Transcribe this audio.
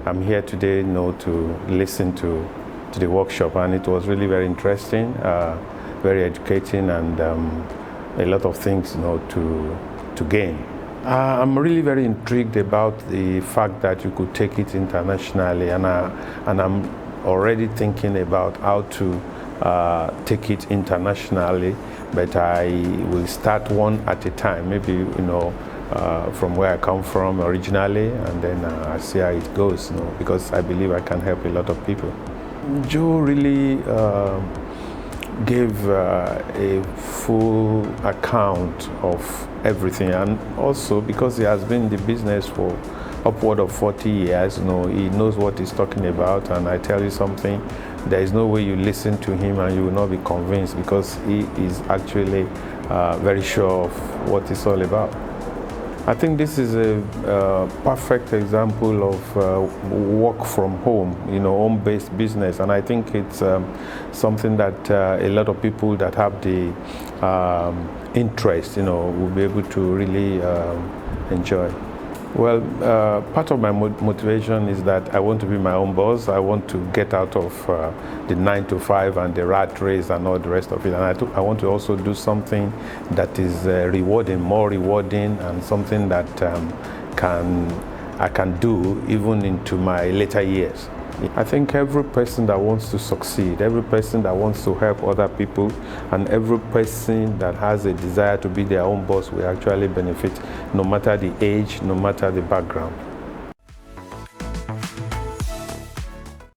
I'm here today, to listen to the workshop, and it was really very interesting, very educating, and a lot of things, to gain. I'm really very intrigued about the fact that you could take it internationally, and I'm already thinking about how to take it internationally, but I will start one at a time, maybe from where I come from originally, and then I see how it goes, because I believe I can help a lot of people. Joe really gave a full account of everything, and also because he has been in the business for upward of 40 years, he knows what he's talking about. And I tell you something, there is no way you listen to him and you will not be convinced, because he is actually very sure of what it's all about. I think this is a perfect example of work from home, home-based business, and I think it's something that a lot of people that have the interest, will be able to really enjoy. Well, part of my motivation is that I want to be my own boss. I want to get out of the 9 to 5 and the rat race and all the rest of it. And I want to also do something that is rewarding, more rewarding, and something that I can do even into my later years. I think every person that wants to succeed, every person that wants to help other people, and every person that has a desire to be their own boss will actually benefit, no matter the age, no matter the background.